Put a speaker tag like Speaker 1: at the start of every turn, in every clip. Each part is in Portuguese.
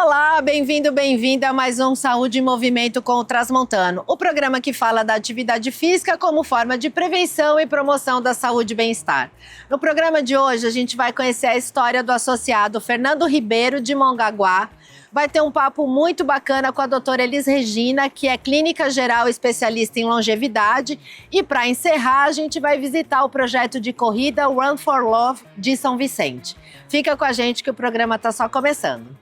Speaker 1: Olá, bem-vindo, bem-vinda a mais um Saúde em Movimento com o Transmontano, o programa que fala da atividade física como forma de prevenção e promoção da saúde e bem-estar. No programa de hoje, a gente vai conhecer a história do associado Fernando Ribeiro de Mongaguá. Vai ter um papo muito bacana com a doutora Elis Regina, que é clínica geral especialista em longevidade. E para encerrar, a gente vai visitar o projeto de corrida Run for Love de São Vicente. Fica com a gente que o programa está só começando.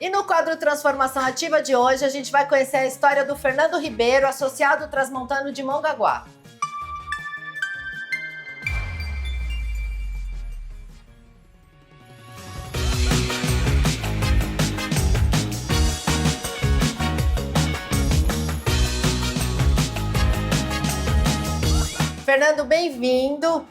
Speaker 1: E no quadro Transformação Ativa de hoje, a gente vai conhecer a história do Fernando Ribeiro, associado transmontano de Mongaguá. Fernando, bem-vindo.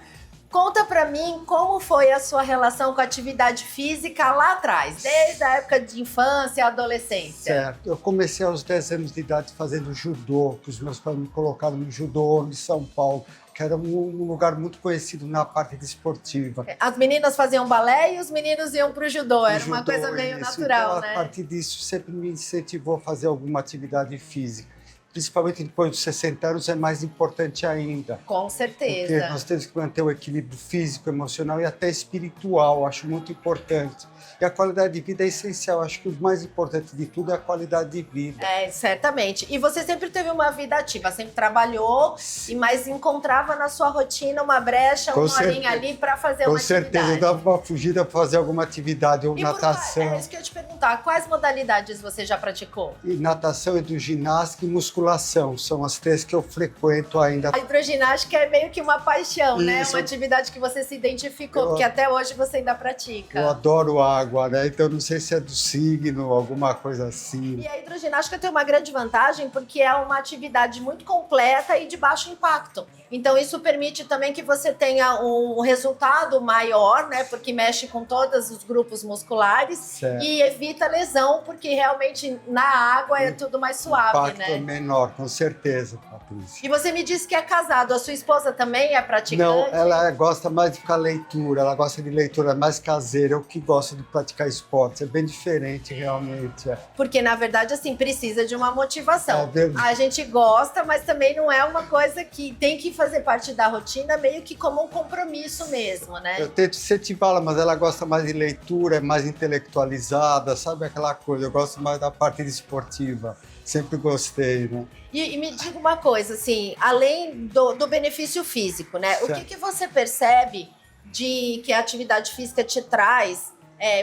Speaker 1: Conta pra mim como foi a sua relação com a atividade física lá atrás, desde a época de infância e adolescência.
Speaker 2: Certo. Eu comecei aos 10 anos de idade fazendo judô, que os meus pais me colocaram no judô em São Paulo, que era um lugar muito conhecido na parte desportiva.
Speaker 1: As meninas faziam balé e os meninos iam pro judô, era uma coisa meio natural,
Speaker 2: então,
Speaker 1: né?
Speaker 2: A partir disso, sempre me incentivou a fazer alguma atividade física. Principalmente depois dos 60 anos, é mais importante ainda.
Speaker 1: Com certeza.
Speaker 2: Porque nós temos que manter o equilíbrio físico, emocional e até espiritual, acho muito importante. E a qualidade de vida é essencial, acho que o mais importante de tudo é a qualidade de vida.
Speaker 1: É, certamente. E você sempre teve uma vida ativa, sempre trabalhou, mas encontrava na sua rotina uma brecha, uma horinha ali para fazer uma atividade.
Speaker 2: Com certeza, eu dava uma fugida para fazer alguma atividade, ou natação.
Speaker 1: É isso que eu ia te perguntar, quais modalidades você já praticou?
Speaker 2: E natação, hidroginástica e musculação, são as três que eu frequento ainda.
Speaker 1: A hidroginástica é meio que uma paixão, né?
Speaker 2: Isso.
Speaker 1: Uma atividade que você se identificou, porque até hoje você ainda pratica.
Speaker 2: Eu adoro água, né? Então não sei se é do signo, alguma coisa assim.
Speaker 1: E a hidroginástica tem uma grande vantagem porque é uma atividade muito completa e de baixo impacto. Então isso permite também que você tenha um resultado maior, né? Porque mexe com todos os grupos musculares.
Speaker 2: Certo.
Speaker 1: E evita lesão, porque realmente na água é tudo mais suave,
Speaker 2: impacto
Speaker 1: né?
Speaker 2: é menor, com certeza, Patrícia.
Speaker 1: E você me disse que é casado, a sua esposa também é praticante?
Speaker 2: Não, ela gosta mais de ficar leitura, ela gosta de leitura mais caseira, eu que gosto de praticar esportes, é bem diferente realmente.
Speaker 1: Porque na verdade assim, precisa de uma motivação.
Speaker 2: É verdade.
Speaker 1: A gente gosta, mas também não é uma coisa que tem que fazer parte da rotina, meio que como um compromisso mesmo, né?
Speaker 2: Eu tento incentivá-la, mas ela gosta mais de leitura, é mais intelectualizada, sabe aquela coisa, eu gosto mais da parte esportiva, sempre gostei, né?
Speaker 1: E me diga uma coisa, assim, além do benefício físico, né?
Speaker 2: Certo.
Speaker 1: O que você percebe de que a atividade física te traz?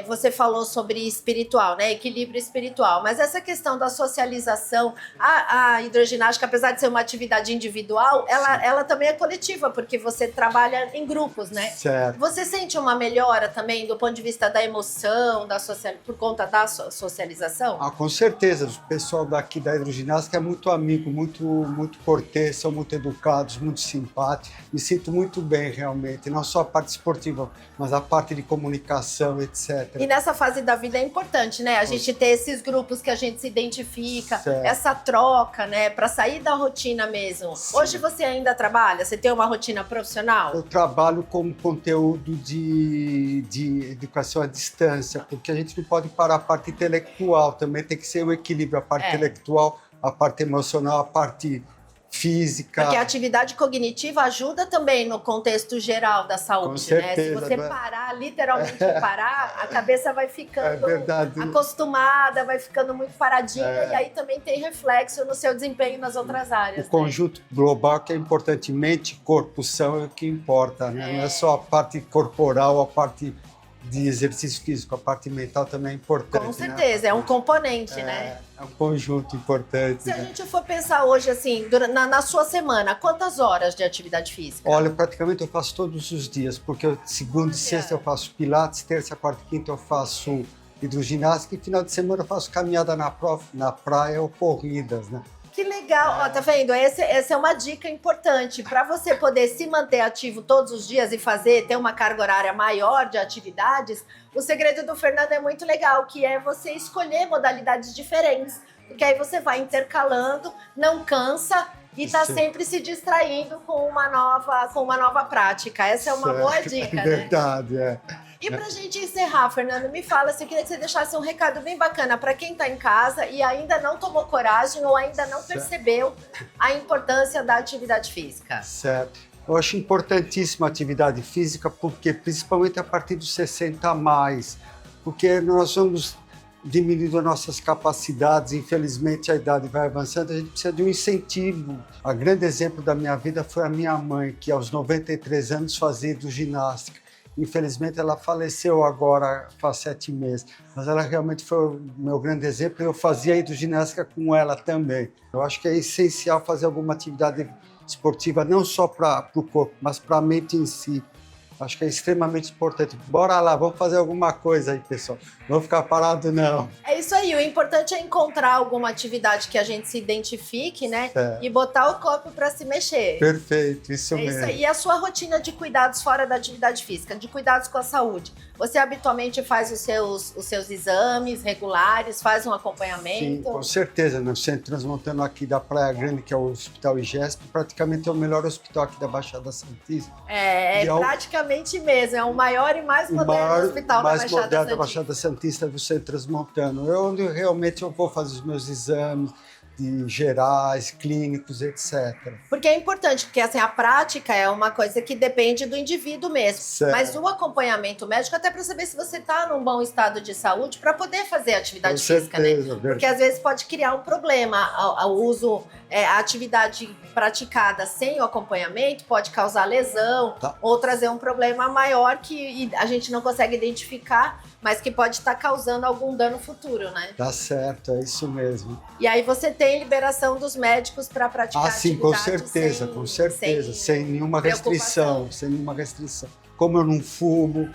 Speaker 1: Você falou sobre espiritual, né? Equilíbrio espiritual. Mas essa questão da socialização, a hidroginástica, apesar de ser uma atividade individual, ela também é coletiva, porque você trabalha em grupos, né?
Speaker 2: Certo.
Speaker 1: Você sente uma melhora também do ponto de vista da emoção, por conta da socialização?
Speaker 2: Ah, com certeza, o pessoal daqui da hidroginástica é muito amigo, muito cortês, são muito educados, muito simpáticos. Me sinto muito bem realmente, não só a parte esportiva, mas a parte de comunicação, etc.
Speaker 1: E nessa fase da vida é importante, né? A gente ter esses grupos que a gente se identifica,
Speaker 2: certo.
Speaker 1: Essa troca, né? Para sair da rotina mesmo.
Speaker 2: Sim.
Speaker 1: Hoje você ainda trabalha? Você tem uma rotina profissional?
Speaker 2: Eu trabalho com conteúdo de educação à distância, porque a gente não pode parar a parte intelectual, também tem que ser o equilíbrio, a parte intelectual, a parte emocional, a parte física.
Speaker 1: Porque a atividade cognitiva ajuda também no contexto geral da saúde,
Speaker 2: Com certeza,
Speaker 1: né? Se você
Speaker 2: né?
Speaker 1: parar, literalmente parar, a cabeça vai ficando acostumada, vai ficando muito paradinha e aí também tem reflexo no seu desempenho nas outras áreas.
Speaker 2: O conjunto global que é importante, mente, corpo, são é o que importa, né? Não é só a parte corporal, a parte de exercício físico, a parte mental também é importante.
Speaker 1: Com certeza, né? É um componente, né?
Speaker 2: É um conjunto importante.
Speaker 1: Se a gente for pensar hoje, assim, na sua semana, quantas horas de atividade física?
Speaker 2: Olha, praticamente eu faço todos os dias, porque segunda e sexta eu faço pilates, terça, quarta e quinta eu faço hidroginástica e final de semana eu faço caminhada na praia ou corridas, né?
Speaker 1: Que legal, ó, tá vendo? Essa é uma dica importante para você poder se manter ativo todos os dias e ter uma carga horária maior de atividades. O segredo do Fernando é muito legal, que é você escolher modalidades diferentes, porque aí você vai intercalando, não cansa e tá sempre se distraindo com uma nova prática. Essa é uma boa dica,
Speaker 2: né? Verdade, é.
Speaker 1: E pra gente encerrar, Fernando, me fala, eu queria que você deixasse um recado bem bacana para quem tá em casa e ainda não tomou coragem ou ainda não percebeu a importância da atividade física.
Speaker 2: Certo. Eu acho importantíssima a atividade física, porque principalmente a partir dos 60 a mais, porque nós vamos diminuindo as nossas capacidades, infelizmente a idade vai avançando, a gente precisa de um incentivo. O grande exemplo da minha vida foi a minha mãe, que aos 93 anos fazia hidroginástica. Infelizmente ela faleceu agora faz 7 meses, mas ela realmente foi o meu grande exemplo e eu fazia hidroginástica com ela também. Eu acho que é essencial fazer alguma atividade esportiva, não só para o corpo, mas para a mente em si. Acho que é extremamente importante. Bora lá, vamos fazer alguma coisa aí, pessoal. Não vamos ficar parado, não.
Speaker 1: É isso aí, o importante é encontrar alguma atividade que a gente se identifique, né? E botar o corpo para se mexer.
Speaker 2: Perfeito, isso mesmo.
Speaker 1: Isso aí. E a sua rotina de cuidados fora da atividade física, de cuidados com a saúde? Você habitualmente faz os seus exames regulares, faz um acompanhamento?
Speaker 2: Sim, com certeza. No Centro Transmontano aqui da Praia Grande, que é o Hospital IGESP, praticamente é o melhor hospital aqui da Baixada Santista.
Speaker 1: É praticamente mesmo, é o maior e mais moderno hospital da Baixada Santista.
Speaker 2: Da Baixada Santista do Centro Transmontano. É onde realmente eu vou fazer os meus exames de gerais, clínicos, etc.
Speaker 1: Porque é importante, porque assim, a prática é uma coisa que depende do indivíduo mesmo.
Speaker 2: Certo.
Speaker 1: Mas o acompanhamento médico até para saber se você está num bom estado de saúde para poder fazer atividade física, né? Porque às vezes pode criar um problema. O uso, a atividade praticada sem o acompanhamento pode causar lesão ou trazer um problema maior que a gente não consegue identificar, mas que pode estar causando algum dano futuro, né?
Speaker 2: Tá certo, é isso mesmo.
Speaker 1: E aí você tem liberação dos médicos para praticar atividade.
Speaker 2: Sim, com certeza, sem nenhuma restrição, Como eu não fumo,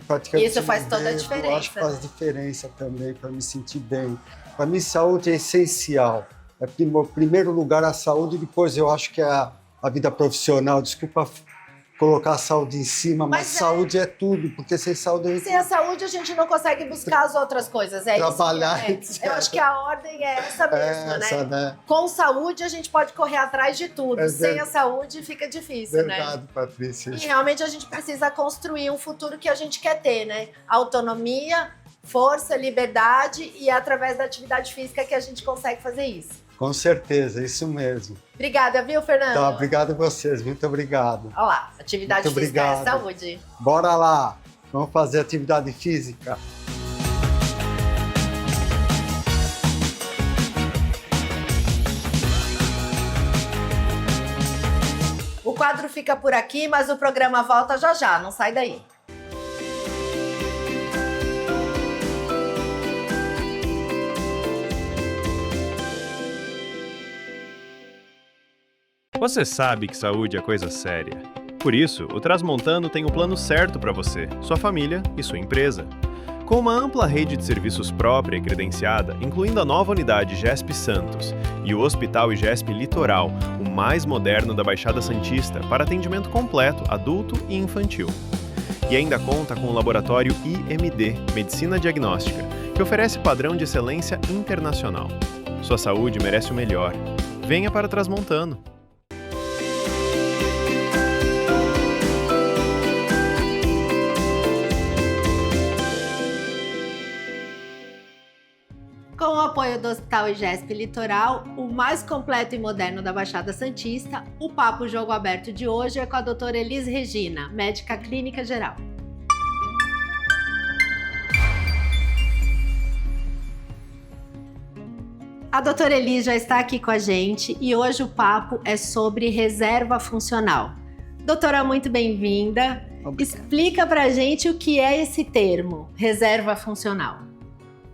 Speaker 2: praticamente
Speaker 1: isso faz toda a diferença.
Speaker 2: Eu acho que faz diferença também para me sentir bem. Para mim, saúde é essencial. É em primeiro lugar a saúde, depois eu acho que é a vida profissional. Desculpa colocar a saúde em cima, mas saúde é tudo, porque sem saúde...
Speaker 1: Sem a saúde a gente não consegue buscar as outras coisas,
Speaker 2: trabalhar,
Speaker 1: isso. Eu acho que a ordem é essa mesmo, né? Com saúde a gente pode correr atrás de tudo, sem a saúde fica difícil,
Speaker 2: Verdade, Patrícia.
Speaker 1: E realmente a gente precisa construir um futuro que a gente quer ter, né? Autonomia, força, liberdade e é através da atividade física que a gente consegue fazer isso.
Speaker 2: Com certeza, isso mesmo.
Speaker 1: Obrigada, viu, Fernando?
Speaker 2: Tá, obrigado a vocês, muito obrigado.
Speaker 1: Olha lá, atividade física é saúde.
Speaker 2: Bora lá, vamos fazer atividade física.
Speaker 1: O quadro fica por aqui, mas o programa volta já já, não sai daí.
Speaker 3: Você sabe que saúde é coisa séria. Por isso, o Transmontano tem o plano certo para você, sua família e sua empresa. Com uma ampla rede de serviços própria e credenciada, incluindo a nova unidade IGESP Santos e o Hospital IGESP Litoral, o mais moderno da Baixada Santista, para atendimento completo, adulto e infantil. E ainda conta com o laboratório IMD, Medicina Diagnóstica, que oferece padrão de excelência internacional. Sua saúde merece o melhor. Venha para o Transmontano.
Speaker 1: Com o apoio do Hospital IGESP Litoral, o mais completo e moderno da Baixada Santista, o Papo Jogo Aberto de hoje é com a doutora Elis Regina, médica clínica geral. A doutora Elis já está aqui com a gente e hoje o papo é sobre reserva funcional. Doutora, muito bem-vinda. Explica pra gente o que é esse termo, reserva funcional.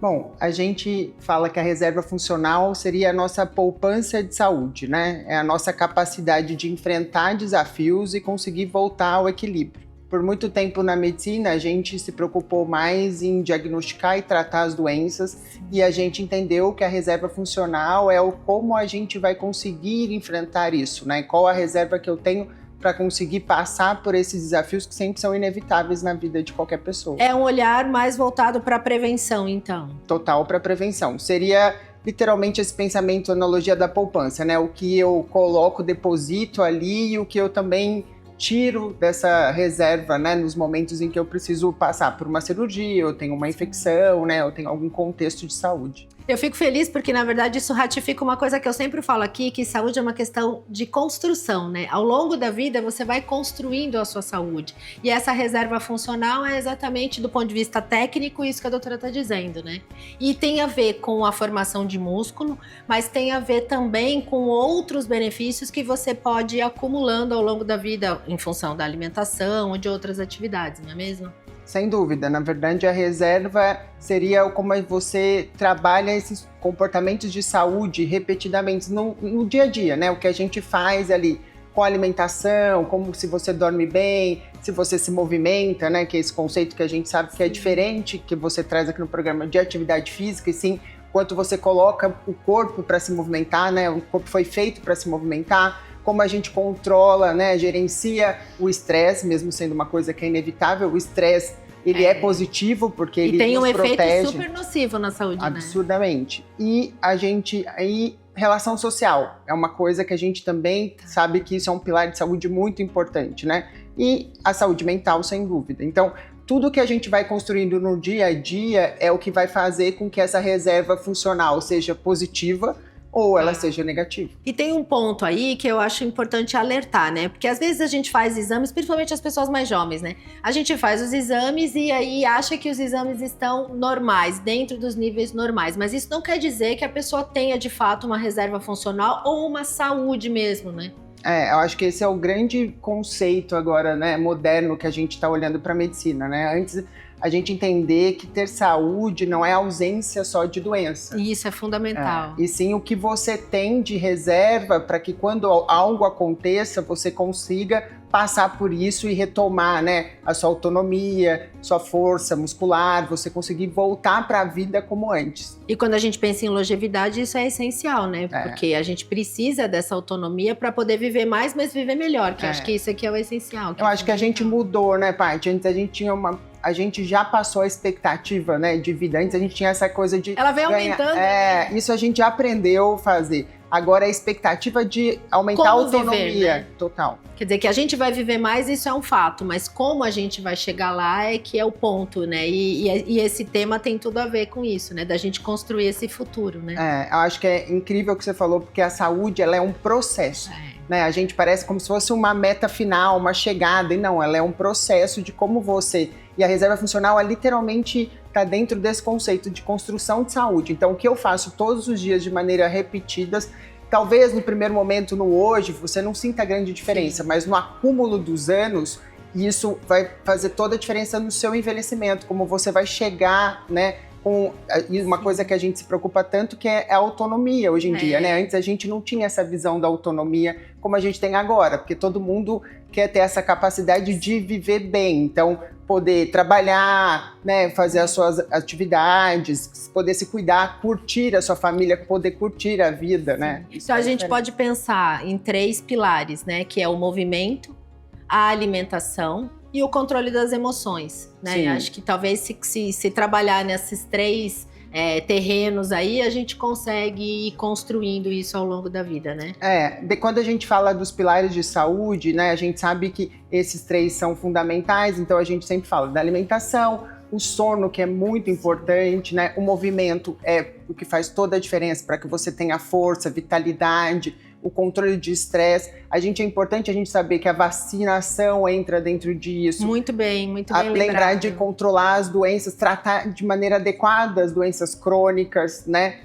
Speaker 4: Bom, a gente fala que a reserva funcional seria a nossa poupança de saúde, né? É a nossa capacidade de enfrentar desafios e conseguir voltar ao equilíbrio. Por muito tempo na medicina, a gente se preocupou mais em diagnosticar e tratar as doenças, e a gente entendeu que a reserva funcional é como a gente vai conseguir enfrentar isso, né? Qual a reserva que eu tenho para conseguir passar por esses desafios que sempre são inevitáveis na vida de qualquer pessoa.
Speaker 1: É um olhar mais voltado para a prevenção, então.
Speaker 4: Total para prevenção. Seria literalmente esse pensamento, analogia da poupança, né? O que eu coloco, deposito ali e o que eu também tiro dessa reserva, né? Nos momentos em que eu preciso passar por uma cirurgia, eu tenho uma infecção, né? Eu tenho algum contexto de saúde.
Speaker 1: Eu fico feliz porque, na verdade, isso ratifica uma coisa que eu sempre falo aqui, que saúde é uma questão de construção, né? Ao longo da vida, você vai construindo a sua saúde. E essa reserva funcional é exatamente, do ponto de vista técnico, isso que a doutora está dizendo, né? E tem a ver com a formação de músculo, mas tem a ver também com outros benefícios que você pode ir acumulando ao longo da vida, em função da alimentação ou de outras atividades, não é mesmo?
Speaker 4: Sem dúvida, na verdade a reserva seria como você trabalha esses comportamentos de saúde repetidamente no dia a dia, né? O que a gente faz ali com a alimentação, como se você dorme bem, se você se movimenta, né? Que é esse conceito que a gente sabe que é diferente, que você traz aqui no programa de atividade física, e sim, quanto você coloca o corpo para se movimentar, né? O corpo foi feito para se movimentar. Como a gente controla, né, gerencia o estresse, mesmo sendo uma coisa que é inevitável. O estresse, ele é positivo porque ele
Speaker 1: tem um
Speaker 4: nos
Speaker 1: efeito
Speaker 4: protege
Speaker 1: super nocivo na saúde,
Speaker 4: absurdamente. E relação social é uma coisa que a gente também sabe que isso é um pilar de saúde muito importante, né? E a saúde mental, sem dúvida. Então, tudo que a gente vai construindo no dia a dia é o que vai fazer com que essa reserva funcional seja positiva ou ela seja negativa.
Speaker 1: E tem um ponto aí que eu acho importante alertar, né? Porque às vezes a gente faz exames, principalmente as pessoas mais jovens, né? A gente faz os exames e aí acha que os exames estão normais, dentro dos níveis normais. Mas isso não quer dizer que a pessoa tenha, de fato, uma reserva funcional ou uma saúde mesmo, né?
Speaker 4: Eu acho que esse é o grande conceito agora, né, moderno que a gente está olhando para a medicina, né? Antes a gente entender que ter saúde não é ausência só de doença.
Speaker 1: E isso é fundamental.
Speaker 4: E sim o que você tem de reserva para que quando algo aconteça, você consiga passar por isso e retomar, né, a sua autonomia, sua força muscular, você conseguir voltar para a vida como antes.
Speaker 1: E quando a gente pensa em longevidade, isso é essencial, né? Porque a gente precisa dessa autonomia para poder viver mais, mas viver melhor, que eu acho que isso aqui é o essencial.
Speaker 4: Eu acho que a gente mudou, né, Paty? Antes a gente tinha a gente já passou a expectativa, né, de vida. Antes a gente tinha essa coisa de
Speaker 1: ela vem aumentando.
Speaker 4: Né? Isso a gente já aprendeu a fazer. Agora a expectativa de aumentar a autonomia.
Speaker 1: Viver, né?
Speaker 4: Total.
Speaker 1: Quer dizer, que a gente vai viver mais, isso é um fato. Mas como a gente vai chegar lá é que é o ponto, né? E esse tema tem tudo a ver com isso, né? Da gente construir esse futuro, né?
Speaker 4: Eu acho que é incrível o que você falou, porque a saúde, ela é um processo. Né? A gente parece como se fosse uma meta final, uma chegada. E não, ela é um processo de como você... E a reserva funcional, literalmente está dentro desse conceito de construção de saúde. Então, o que eu faço todos os dias de maneira repetida, talvez no primeiro momento, no hoje, você não sinta grande diferença, mas no acúmulo dos anos, isso vai fazer toda a diferença no seu envelhecimento, como você vai chegar, né? Com uma coisa que a gente se preocupa tanto, que é a autonomia hoje em dia, né? Antes a gente não tinha essa visão da autonomia como a gente tem agora, porque todo mundo quer ter essa capacidade de viver bem, então poder trabalhar, né, fazer as suas atividades, poder se cuidar, curtir a sua família, poder curtir a vida, né?
Speaker 1: Então a gente pode pensar em 3 pilares, né? Que é o movimento, a alimentação e o controle das emoções, né?
Speaker 4: Sim.
Speaker 1: Acho que talvez se trabalhar nesses 3 terrenos aí, a gente consegue ir construindo isso ao longo da vida, né?
Speaker 4: Quando a gente fala dos pilares de saúde, né, a gente sabe que esses 3 são fundamentais, então a gente sempre fala da alimentação, o sono, que é muito importante, né? O movimento é o que faz toda a diferença para que você tenha força, vitalidade, o controle de estresse. É importante a gente saber que a vacinação entra dentro disso.
Speaker 1: Muito bem
Speaker 4: lembrar
Speaker 1: lembrado.
Speaker 4: de controlar as doenças, tratar de maneira adequada as doenças crônicas, né?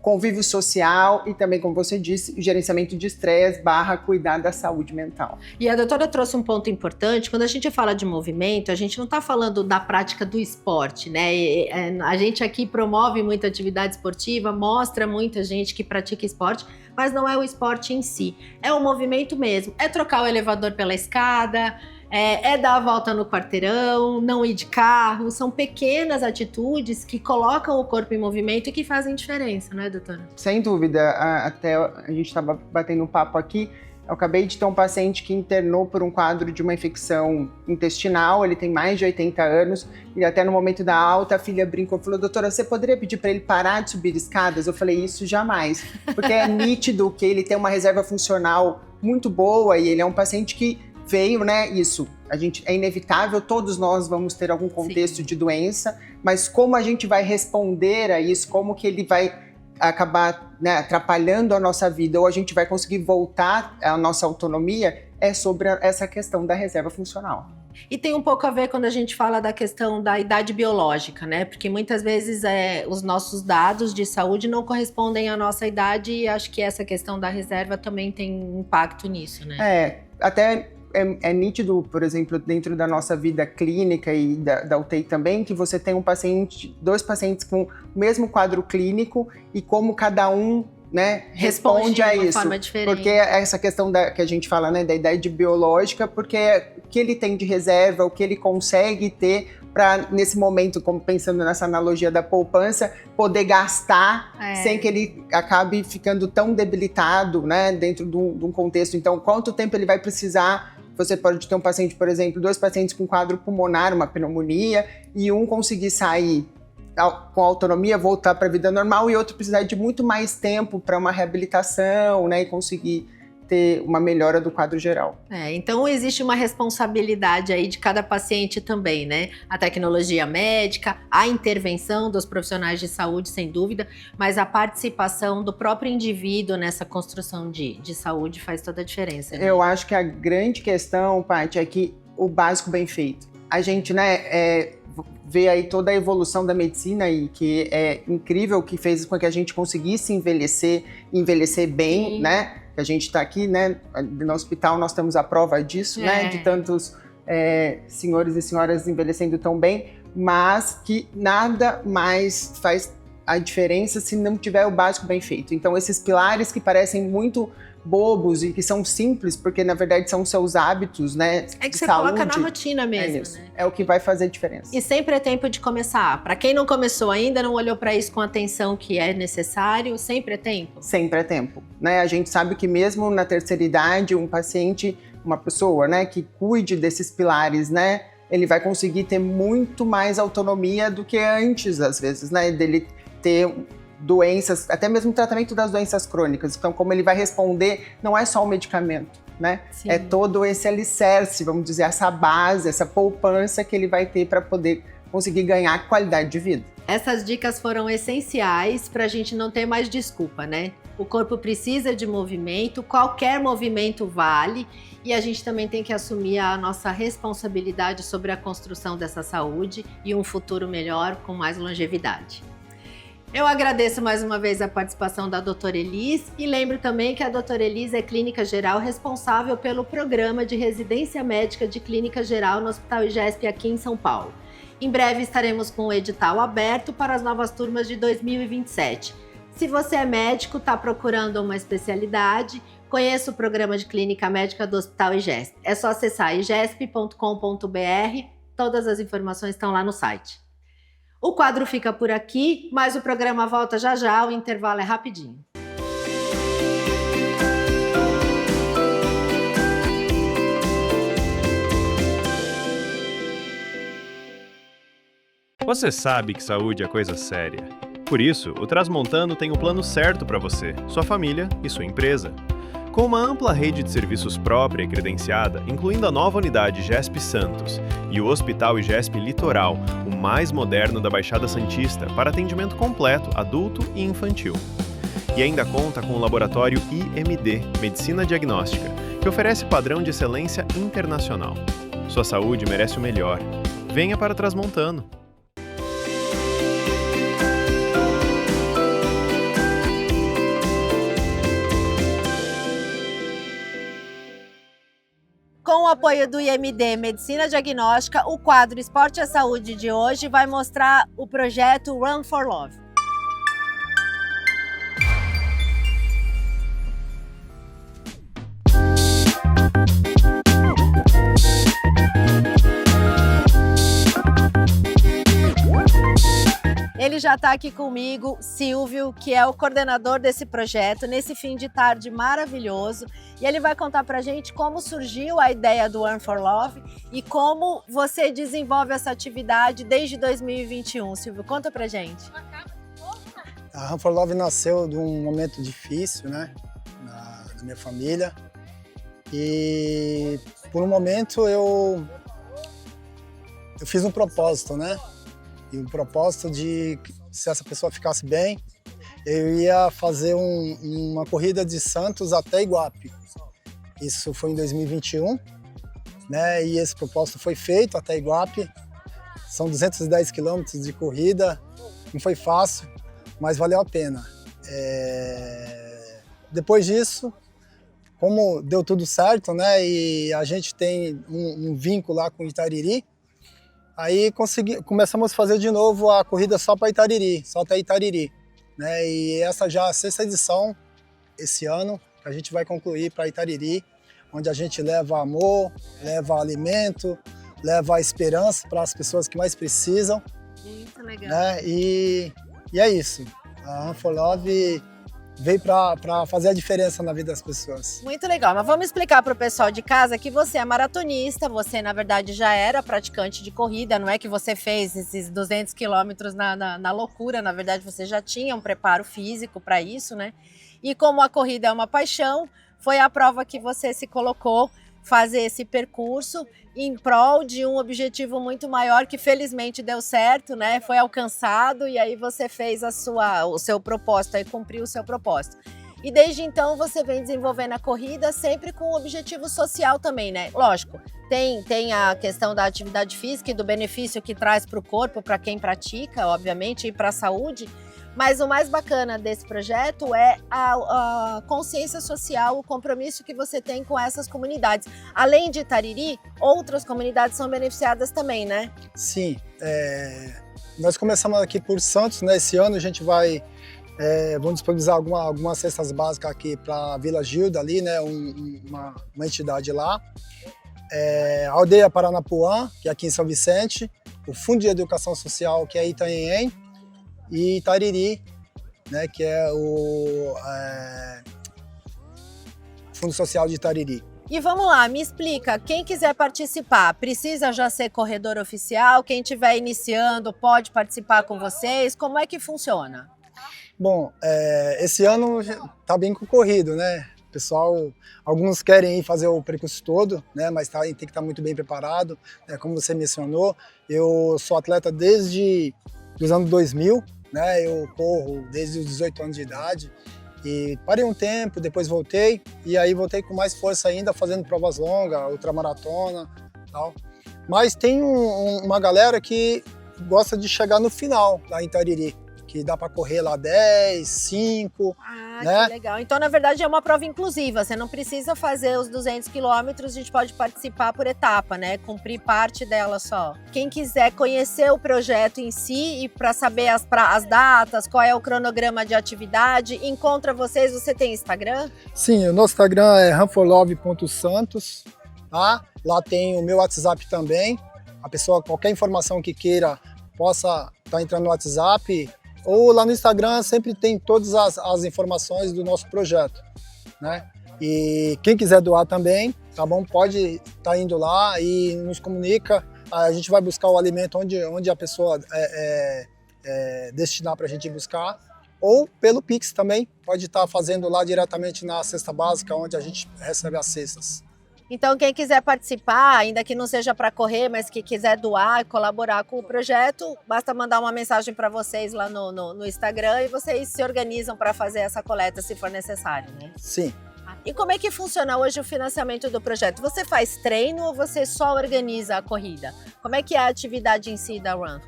Speaker 4: Convívio social e também, como você disse, gerenciamento de estresse / cuidar da saúde mental.
Speaker 1: E a doutora trouxe um ponto importante. Quando a gente fala de movimento, a gente não está falando da prática do esporte, né? A gente aqui promove muita atividade esportiva, mostra muita gente que pratica esporte, mas não é o esporte em si. É o movimento mesmo. É trocar o elevador pela escada, É dar a volta no quarteirão, não ir de carro. São pequenas atitudes que colocam o corpo em movimento e que fazem diferença, não é, doutora?
Speaker 4: Sem dúvida. Até a gente estava batendo um papo aqui. Eu acabei de ter um paciente que internou por um quadro de uma infecção intestinal, ele tem mais de 80 anos, e até no momento da alta, a filha brincou e falou: doutora, você poderia pedir para ele parar de subir escadas? Eu falei: isso jamais, porque é nítido que ele tem uma reserva funcional muito boa e ele é um paciente que veio, né, isso, é inevitável, todos nós vamos ter algum contexto Sim. de doença, mas como a gente vai responder a isso, como que ele vai acabar, né, atrapalhando a nossa vida ou a gente vai conseguir voltar à nossa autonomia, é sobre essa questão da reserva funcional.
Speaker 1: E tem um pouco a ver quando a gente fala da questão da idade biológica, né? Porque muitas vezes os nossos dados de saúde não correspondem à nossa idade e acho que essa questão da reserva também tem impacto nisso, né?
Speaker 4: Até é nítido, por exemplo, dentro da nossa vida clínica e da UTI também, que você tem dois pacientes com o mesmo quadro clínico e como cada um, né, responde a isso. De uma forma diferente. Porque essa questão que a gente fala, né, da idade biológica, porque o que ele tem de reserva, o que ele consegue ter para, nesse momento, como pensando nessa analogia da poupança, poder gastar sem que ele acabe ficando tão debilitado, né, dentro de um contexto. Então, quanto tempo ele vai precisar? Você pode ter um paciente, por exemplo, 2 pacientes com quadro pulmonar, uma pneumonia, e um conseguir sair com autonomia, voltar para a vida normal, e outro precisar de muito mais tempo para uma reabilitação, né, e conseguir ter uma melhora do quadro geral.
Speaker 1: Então existe uma responsabilidade aí de cada paciente também, né? A tecnologia médica, a intervenção dos profissionais de saúde, sem dúvida, mas a participação do próprio indivíduo nessa construção de saúde faz toda a diferença, né?
Speaker 4: Eu acho que a grande questão, Paty, é que o básico bem feito. A gente, né, vê aí toda a evolução da medicina e que é incrível, que fez com que a gente conseguisse envelhecer bem, Sim. né? A gente está aqui, né, no hospital nós temos a prova disso, né, de tantos senhores e senhoras envelhecendo tão bem, mas que nada mais faz a diferença se não tiver o básico bem feito. Então esses pilares que parecem muito bobos e que são simples, porque na verdade são seus hábitos, né?
Speaker 1: É que você coloca na rotina mesmo, né?
Speaker 4: É o que vai fazer diferença.
Speaker 1: E sempre é tempo de começar. Para quem não começou ainda, não olhou para isso com a atenção que é necessário, sempre é tempo?
Speaker 4: Sempre é tempo, né? A gente sabe que mesmo na terceira idade, um paciente, uma pessoa, né, que cuide desses pilares, né, ele vai conseguir ter muito mais autonomia do que antes, às vezes, né, dele ter doenças, até mesmo o tratamento das doenças crônicas. Então, como ele vai responder, não é só o medicamento, né? Sim. É todo esse alicerce, vamos dizer, essa base, essa poupança que ele vai ter para poder conseguir ganhar qualidade de vida.
Speaker 1: Essas dicas foram essenciais para a gente não ter mais desculpa, né? O corpo precisa de movimento, qualquer movimento vale, e a gente também tem que assumir a nossa responsabilidade sobre a construção dessa saúde e um futuro melhor com mais longevidade. Eu agradeço mais uma vez a participação da doutora Elis e lembro também que a doutora Elis é clínica geral responsável pelo programa de residência médica de clínica geral no Hospital IGESP aqui em São Paulo. Em breve estaremos com o edital aberto para as novas turmas de 2027. Se você é médico, está procurando uma especialidade, conheça o programa de clínica médica do Hospital IGESP. É só acessar igesp.com.br, todas as informações estão lá no site. O quadro fica por aqui, mas o programa volta já já, o intervalo é rapidinho.
Speaker 3: Você sabe que saúde é coisa séria. Por isso, o Transmontano tem o plano certo para você, sua família e sua empresa. Com uma ampla rede de serviços própria e credenciada, incluindo a nova unidade IGESP Santos e o Hospital IGESP Litoral, o mais moderno da Baixada Santista, para atendimento completo, adulto e infantil. E ainda conta com o laboratório IMD, Medicina Diagnóstica, que oferece padrão de excelência internacional. Sua saúde merece o melhor. Venha para Transmontano.
Speaker 1: Com o apoio do IMD Medicina Diagnóstica, o quadro Esporte e Saúde de hoje vai mostrar o projeto Run for Love. já está aqui comigo, Silvio, que é o coordenador desse projeto, nesse fim de tarde maravilhoso. E ele vai contar pra gente como surgiu a ideia do Run for Love e como você desenvolve essa atividade desde 2021. Silvio, conta pra gente.
Speaker 5: A Run for Love nasceu de um momento difícil, né, na minha família. E por um momento eu fiz um propósito, né? E um propósito de, se essa pessoa ficasse bem, eu ia fazer uma corrida de Santos até Iguape. Isso foi em 2021, né? E esse propósito foi feito até Iguape. São 210 quilômetros de corrida, não foi fácil, mas valeu a pena. Depois disso, como deu tudo certo, né? E a gente tem um vínculo lá com Itariri, aí começamos a fazer de novo a corrida só para Itariri, só até Itariri, né? E essa já é a 6ª edição esse ano, que a gente vai concluir para Itariri, onde a gente leva amor, leva alimento, leva esperança para as pessoas que mais precisam.
Speaker 1: Muito legal.
Speaker 5: Né? E é isso. A Run for Love veio para fazer a diferença na vida das pessoas.
Speaker 1: Muito legal, mas vamos explicar para o pessoal de casa que você é maratonista, você na verdade já era praticante de corrida, não é que você fez esses 200 quilômetros na loucura, na verdade você já tinha um preparo físico para isso, né? E como a corrida é uma paixão, foi a prova que você se colocou fazer esse percurso em prol de um objetivo muito maior que felizmente deu certo, né? Foi alcançado e aí você fez o seu propósito, aí cumpriu o seu propósito. E desde então você vem desenvolvendo a corrida sempre com um objetivo social também, né? Lógico, tem a questão da atividade física e do benefício que traz para o corpo, para quem pratica, obviamente, e para a saúde. Mas o mais bacana desse projeto é a consciência social, o compromisso que você tem com essas comunidades. Além de Itariri, outras comunidades são beneficiadas também, né?
Speaker 5: Sim, nós começamos aqui por Santos, né? Esse ano a gente vai, vamos disponibilizar algumas cestas básicas aqui para a Vila Gilda ali, né? Uma entidade lá. A Aldeia Paranapuã, que é aqui em São Vicente, o Fundo de Educação Social, que é Itanhem, e Itariri, né, que é o Fundo Social de Itariri.
Speaker 1: E vamos lá, me explica, quem quiser participar, precisa já ser corredor oficial? Quem estiver iniciando pode participar com vocês? Como é que funciona?
Speaker 5: Bom, esse ano está bem concorrido, né? O pessoal, alguns querem ir fazer o percurso todo, né? Mas tem que estar muito bem preparado, né? Como você mencionou, eu sou atleta desde os anos 2000, né? Eu corro desde os 18 anos de idade e parei um tempo, depois voltei e aí voltei com mais força ainda, fazendo provas longas, ultramaratona e tal. Mas tem uma galera que gosta de chegar no final lá em Itariri, que dá para correr lá 10, 5, né?
Speaker 1: Que legal. Então, na verdade, é uma prova inclusiva. Você não precisa fazer os 200 quilômetros, a gente pode participar por etapa, né? Cumprir parte dela só. Quem quiser conhecer o projeto em si e para saber as datas, qual é o cronograma de atividade, encontra vocês. Você tem Instagram?
Speaker 5: Sim, o nosso Instagram é runforlove.santos, tá? Lá tem o meu WhatsApp também. A pessoa, qualquer informação que queira, possa estar entrando no WhatsApp. Ou lá no Instagram sempre tem todas as informações do nosso projeto, né? E quem quiser doar também, tá bom? Pode estar indo lá e nos comunica. A gente vai buscar o alimento onde a pessoa destinar para a gente buscar. Ou pelo Pix também, pode estar fazendo lá diretamente na cesta básica, onde a gente recebe as cestas.
Speaker 1: Então, quem quiser participar, ainda que não seja para correr, mas que quiser doar e colaborar com o projeto, basta mandar uma mensagem para vocês lá no Instagram e vocês se organizam para fazer essa coleta se for necessário, né?
Speaker 5: Sim.
Speaker 1: E como é que funciona hoje o financiamento do projeto? Você faz treino ou você só organiza a corrida? Como é que é a atividade em si da Run?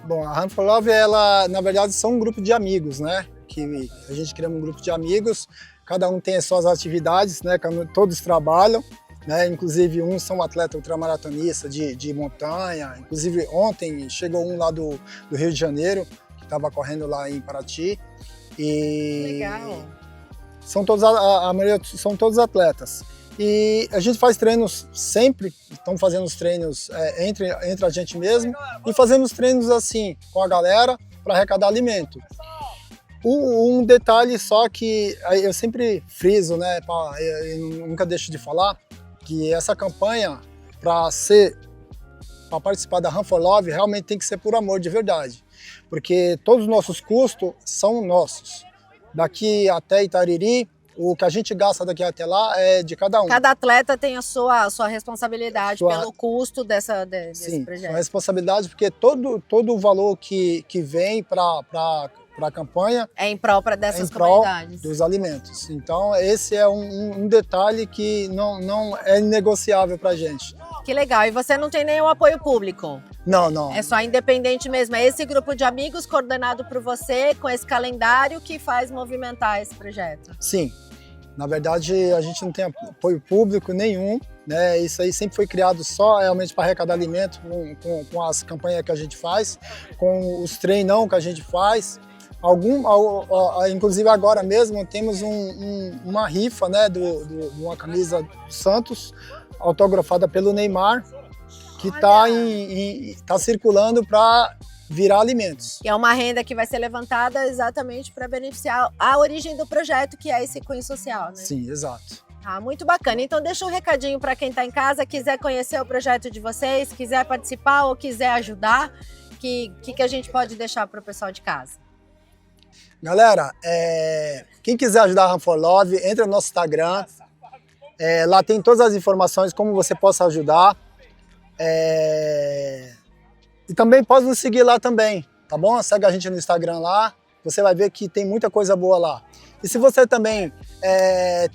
Speaker 5: Bom, a Run for Love, ela, na verdade, são um grupo de amigos, né? Que a gente cria um grupo de amigos. Cada um tem as suas atividades, né? Todos trabalham, né? Inclusive uns são atleta ultramaratonista de montanha. Inclusive ontem chegou um lá do Rio de Janeiro, que estava correndo lá em Paraty. E
Speaker 1: legal.
Speaker 5: A maioria são todos atletas. E a gente faz treinos sempre, estamos fazendo os treinos entre a gente mesmo e fazemos treinos assim com a galera, para arrecadar alimento. Um detalhe só que eu sempre friso, né, eu nunca deixo de falar, que essa campanha, para participar da Run for Love, realmente tem que ser por amor de verdade. Porque todos os nossos custos são nossos. Daqui até Itariri, o que a gente gasta daqui até lá é de cada um.
Speaker 1: Cada atleta tem a sua responsabilidade pelo custo desse projeto.
Speaker 5: A responsabilidade, porque todo o valor que vem para a campanha
Speaker 1: é em prol dessas
Speaker 5: comunidades. Dos alimentos. Então, esse é um detalhe que não é negociável para a gente.
Speaker 1: Que legal. E você não tem nenhum apoio público?
Speaker 5: Não.
Speaker 1: É só independente mesmo. É esse grupo de amigos coordenado por você, com esse calendário, que faz movimentar esse projeto?
Speaker 5: Sim. Na verdade, a gente não tem apoio público nenhum, né? Isso aí sempre foi criado só realmente para arrecadar alimento com as campanhas que a gente faz, com os treinão que a gente faz. Inclusive agora mesmo temos uma rifa, né, de uma camisa do Santos, autografada pelo Neymar, que está circulando para virar alimentos.
Speaker 1: E é uma renda que vai ser levantada exatamente para beneficiar a origem do projeto, que é esse cunho social, né?
Speaker 5: Sim, exato.
Speaker 1: Ah, muito bacana. Então deixa um recadinho para quem está em casa, quiser conhecer o projeto de vocês, quiser participar ou quiser ajudar, que a gente pode deixar para o pessoal de casa?
Speaker 5: Galera, quem quiser ajudar a Run for Love, entra no nosso Instagram. Lá tem todas as informações, como você possa ajudar. E também pode nos seguir lá também, tá bom? Segue a gente no Instagram lá, você vai ver que tem muita coisa boa lá. E se você também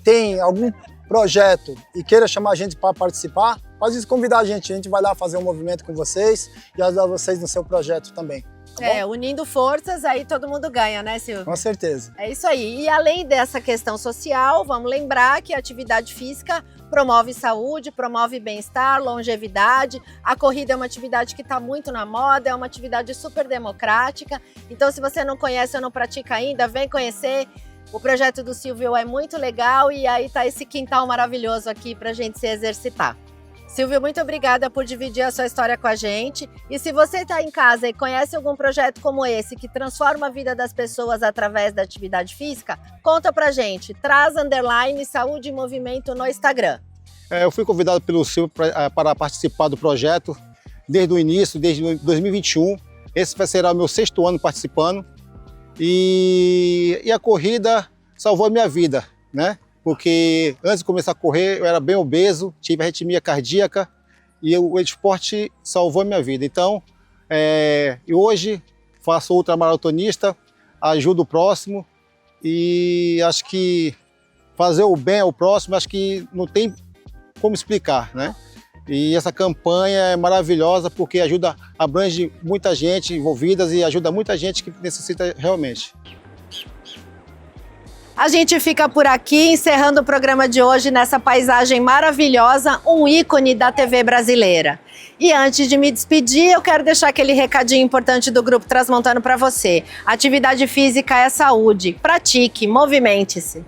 Speaker 5: tem algum projeto e queira chamar a gente para participar, pode convidar a gente vai lá fazer um movimento com vocês e ajudar vocês no seu projeto também. Tá bom?
Speaker 1: Unindo forças, aí todo mundo ganha, né, Silvio?
Speaker 5: Com certeza.
Speaker 1: É isso aí. E além dessa questão social, vamos lembrar que a atividade física promove saúde, promove bem-estar, longevidade. A corrida é uma atividade que está muito na moda, é uma atividade super democrática. Então, se você não conhece ou não pratica ainda, vem conhecer. O projeto do Silvio é muito legal e aí tá esse quintal maravilhoso aqui para a gente se exercitar. Silvio, muito obrigada por dividir a sua história com a gente. E se você está em casa e conhece algum projeto como esse, que transforma a vida das pessoas através da atividade física, conta pra gente. _Saúde em Movimento no Instagram.
Speaker 6: Eu fui convidado pelo Silvio para participar do projeto desde o início, desde 2021. Esse vai ser o meu 6º ano participando. E a corrida salvou a minha vida, né? Porque antes de começar a correr eu era bem obeso, tive arritmia cardíaca e o esporte salvou a minha vida. Então, hoje faço ultramaratonista, ajudo o próximo e acho que fazer o bem ao próximo, acho que não tem como explicar, né? E essa campanha é maravilhosa porque abrange muita gente envolvida e ajuda muita gente que necessita realmente.
Speaker 1: A gente fica por aqui, encerrando o programa de hoje nessa paisagem maravilhosa, um ícone da TV brasileira. E antes de me despedir, eu quero deixar aquele recadinho importante do Grupo Transmontano para você. Atividade física é saúde. Pratique, movimente-se.